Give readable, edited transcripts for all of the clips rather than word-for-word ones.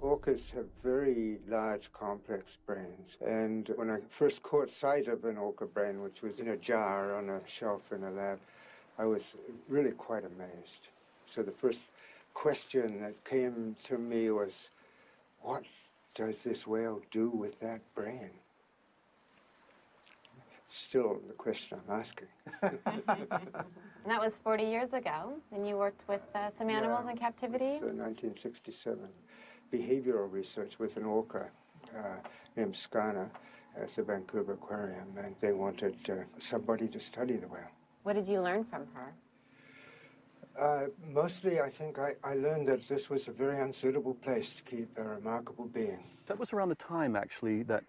Orcas have very large, complex brains. And when I first caught sight of an orca brain, which was in a jar on a shelf in a lab, I was really quite amazed. So the first question that came to me was, what does this whale do with that brain? Still the question I'm asking. And that was 40 years ago, and you worked with some animals in captivity? It was 1967. Behavioral research with an orca named Skana at the Vancouver Aquarium, and they wanted somebody to study the whale. What did you learn from her? Mostly, I think I learned that this was a very unsuitable place to keep a remarkable being. That was around the time, actually, that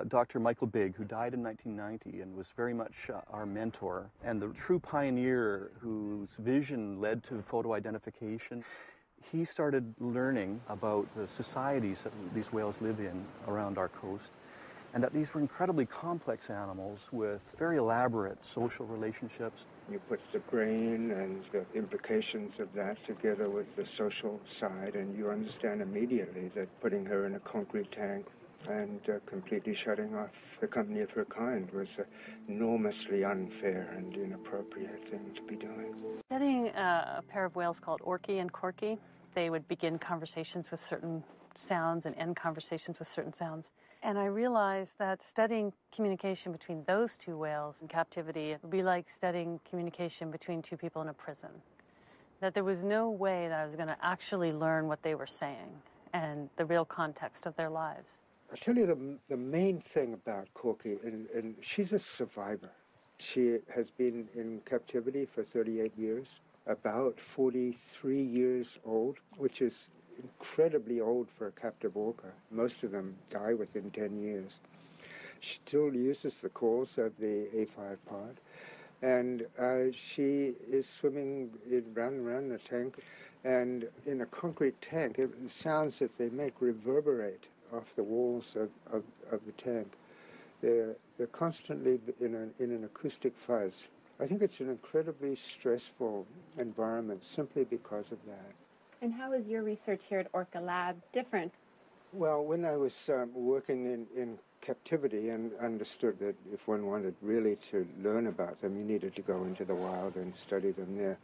Dr. Michael Bigg, who died in 1990 and was very much our mentor and the true pioneer whose vision led to photo identification, he started learning about the societies that these whales live in around our coast, and that these were incredibly complex animals with very elaborate social relationships. You put the brain and the implications of that together with the social side, and you understand immediately that putting her in a concrete tank and completely shutting off the company of her kind was an enormously unfair and inappropriate thing to be doing. Studying a pair of whales called Orky and Corky, they would begin conversations with certain sounds and end conversations with certain sounds. And I realized that studying communication between those two whales in captivity would be like studying communication between two people in a prison. That there was no way that I was going to actually learn what they were saying and the real context of their lives. I'll tell you the main thing about Corky, and she's a survivor. She has been in captivity for 38 years, about 43 years old, which is incredibly old for a captive orca. Most of them die within 10 years. She still uses the calls of the A5 pod, and she is swimming around the tank, and in a concrete tank, the sounds that they make reverberate off the walls of the tank. They're constantly in an acoustic fuzz. I think it's an incredibly stressful environment simply because of that. And how is your research here at Orca Lab different? Well, when I was working in captivity and understood that if one wanted really to learn about them, you needed to go into the wild and study them there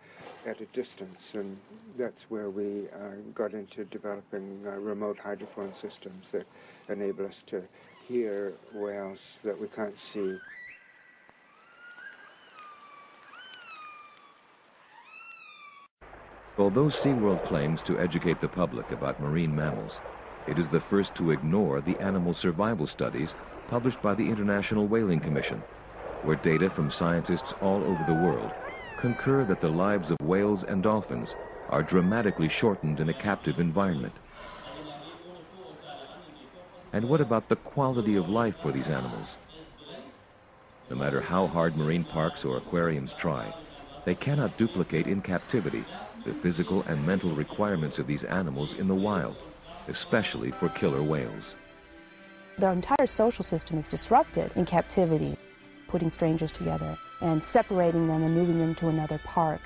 at a distance. And that's where we got into developing remote hydrophone systems that enable us to hear whales that we can't see. Although SeaWorld claims to educate the public about marine mammals, it is the first to ignore the animal survival studies published by the International Whaling Commission, where data from scientists all over the world concur that the lives of whales and dolphins are dramatically shortened in a captive environment. And what about the quality of life for these animals? No matter how hard marine parks or aquariums try, they cannot duplicate in captivity the physical and mental requirements of these animals in the wild, especially for killer whales. Their entire social system is disrupted in captivity, putting strangers together and separating them and moving them to another park.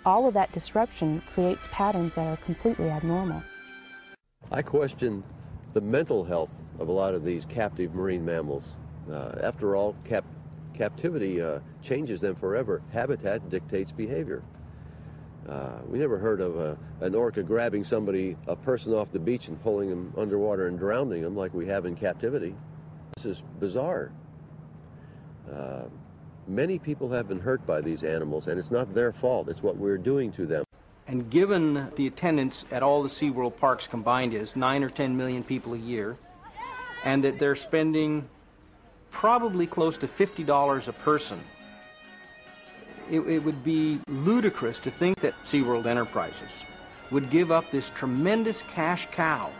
All of that disruption creates patterns that are completely abnormal. I question the mental health of a lot of these captive marine mammals. After all, captivity changes them forever. Habitat dictates behavior. We never heard of an orca grabbing a person off the beach and pulling him underwater and drowning him like we have in captivity. This is bizarre. Many people have been hurt by these animals, and it's not their fault. It's what we're doing to them. And given the attendance at all the SeaWorld parks combined is 9 or 10 million people a year, and that they're spending probably close to $50 a person, it would be ludicrous to think that SeaWorld Enterprises would give up this tremendous cash cow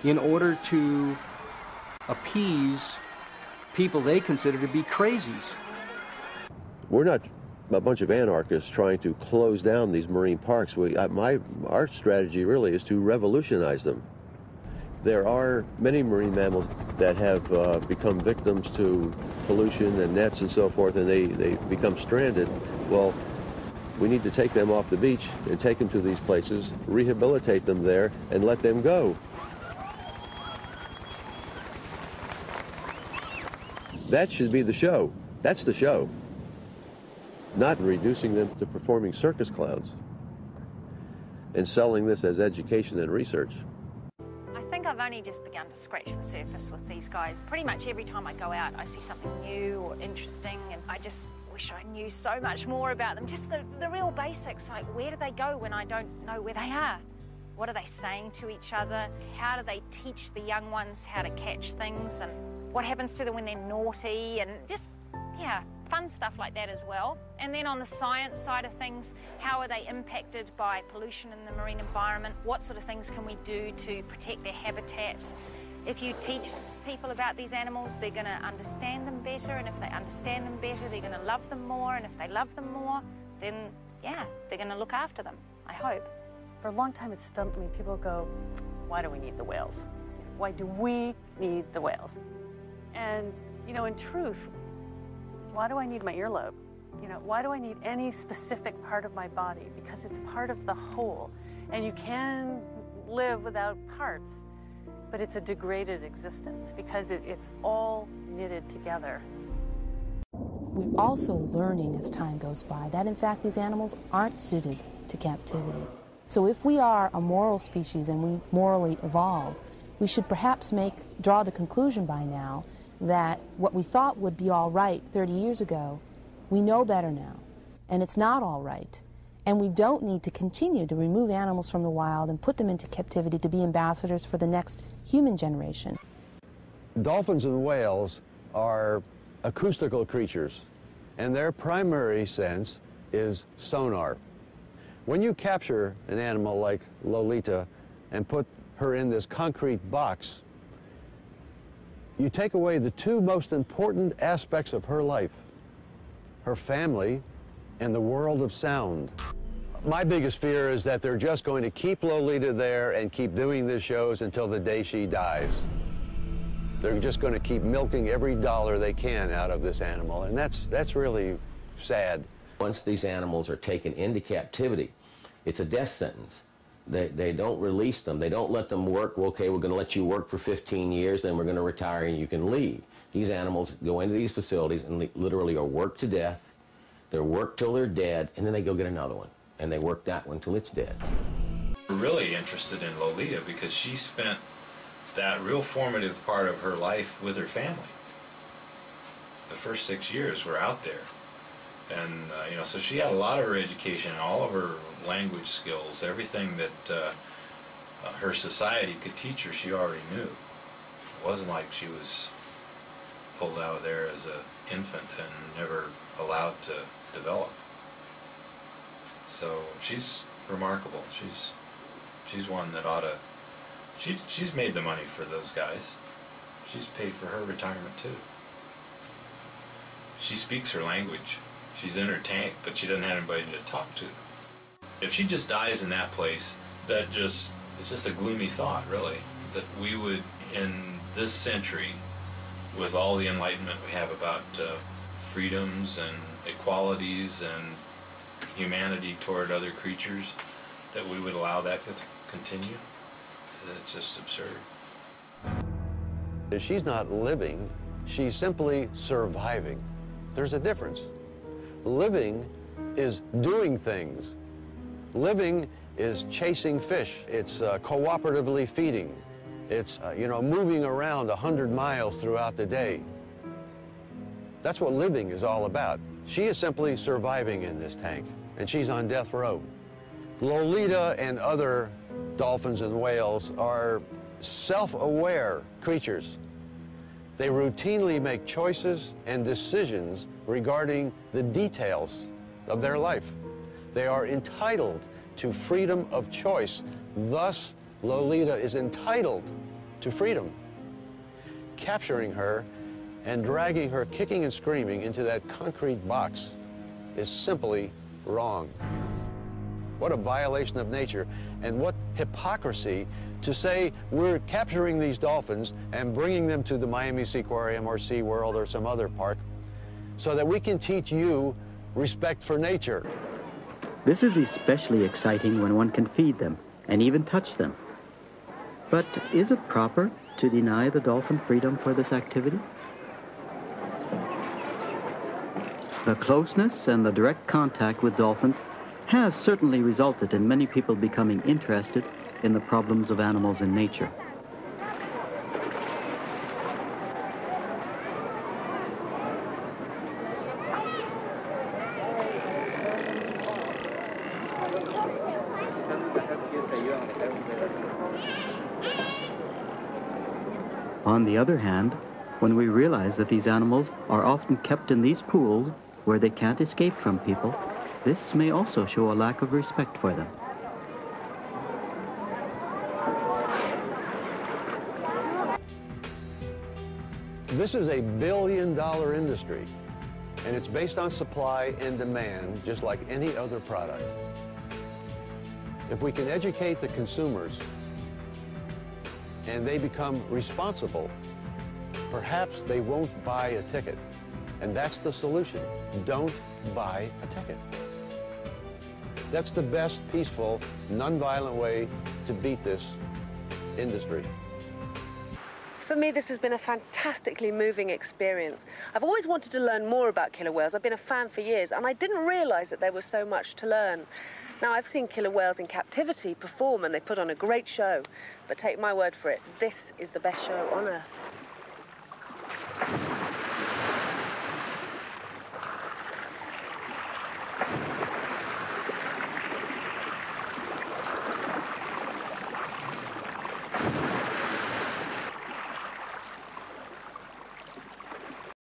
in order to appease people they consider to be crazies. We're not a bunch of anarchists trying to close down these marine parks. Our strategy really is to revolutionize them. There are many marine mammals that have become victims to pollution and nets and so forth, and they become stranded. Well, We need to take them off the beach and take them to these places, rehabilitate them there, and let them go. That should be the show. That's the show. Not reducing them to performing circus clowns and selling this as education and research. I think I've only just begun to scratch the surface with these guys. Pretty much every time I go out, I see something new or interesting, and I just wish I knew so much more about them. Just the real basics, like where do they go when I don't know where they are? What are they saying to each other? How do they teach the young ones how to catch things? And what happens to them when they're naughty? And just, yeah, fun stuff like that as well. And then on the science side of things, how are they impacted by pollution in the marine environment? What sort of things can we do to protect their habitat? If you teach people about these animals, they're going to understand them better, and if they understand them better, they're going to love them more, and if they love them more, then yeah, they're going to look after them, I hope. For a long time it stumped me. People go, why do we need the whales? Why do we need the whales? And, you know, in truth, why do I need my earlobe? You know, why do I need any specific part of my body? Because it's part of the whole. And you can live without parts, but it's a degraded existence because it's all knitted together. We're also learning as time goes by that, in fact, these animals aren't suited to captivity. So if we are a moral species and we morally evolve, we should perhaps draw the conclusion by now that what we thought would be all right 30 years ago, we know better now, and it's not all right. And we don't need to continue to remove animals from the wild and put them into captivity to be ambassadors for the next human generation. Dolphins and whales are acoustical creatures, and their primary sense is sonar. When you capture an animal like Lolita and put her in this concrete box, you take away the two most important aspects of her life, her family and the world of sound. My biggest fear is that they're just going to keep Lolita there and keep doing these shows until the day she dies. They're just going to keep milking every dollar they can out of this animal, and that's really sad. Once these animals are taken into captivity, it's a death sentence. They don't release them. They don't let them work. Well, okay, we're going to let you work for 15 years, then we're going to retire and you can leave. These animals go into these facilities and literally are worked to death. They're worked till they're dead, and then they go get another one. And they work that one till it's dead. We're really interested in Lolita because she spent that real formative part of her life with her family. The first 6 years were out there. And, you know, so she had a lot of her education, all of her language skills, everything that her society could teach her, she already knew. It wasn't like she was pulled out of there as an infant and never allowed to develop. So she's remarkable. She's one that ought to. She's made the money for those guys. She's paid for her retirement too. She speaks her language. She's in her tank, but she doesn't have anybody to talk to. If she just dies in that place, it's just a gloomy thought, really. That we would, in this century, with all the enlightenment we have about freedoms and equalities and humanity toward other creatures, that we would allow that to continue. It's just absurd. She's not living, she's simply surviving. There's a difference. Living is doing things. Living is chasing fish. It's cooperatively feeding. It's, moving around 100 miles throughout the day. That's what living is all about. She is simply surviving in this tank, and she's on death row. Lolita and other dolphins and whales are self-aware creatures. They routinely make choices and decisions regarding the details of their life. They are entitled to freedom of choice. Thus, Lolita is entitled to freedom. Capturing her and dragging her kicking and screaming into that concrete box is simply wrong. What a violation of nature, and what hypocrisy to say we're capturing these dolphins and bringing them to the Miami Sea Aquarium or SeaWorld or some other park so that we can teach you respect for nature. This is especially exciting when one can feed them and even touch them. But is it proper to deny the dolphin freedom for this activity? The closeness and the direct contact with dolphins has certainly resulted in many people becoming interested in the problems of animals in nature. On the other hand, when we realize that these animals are often kept in these pools where they can't escape from people, this may also show a lack of respect for them. This is a billion-dollar industry, and it's based on supply and demand, just like any other product. If we can educate the consumers and they become responsible, perhaps they won't buy a ticket. And that's the solution. Don't buy a ticket. That's the best peaceful, nonviolent way to beat this industry. For me, this has been a fantastically moving experience. I've always wanted to learn more about killer whales. I've been a fan for years, and I didn't realize that there was so much to learn. Now, I've seen killer whales in captivity perform, and they put on a great show. But take my word for it, this is the best show on earth.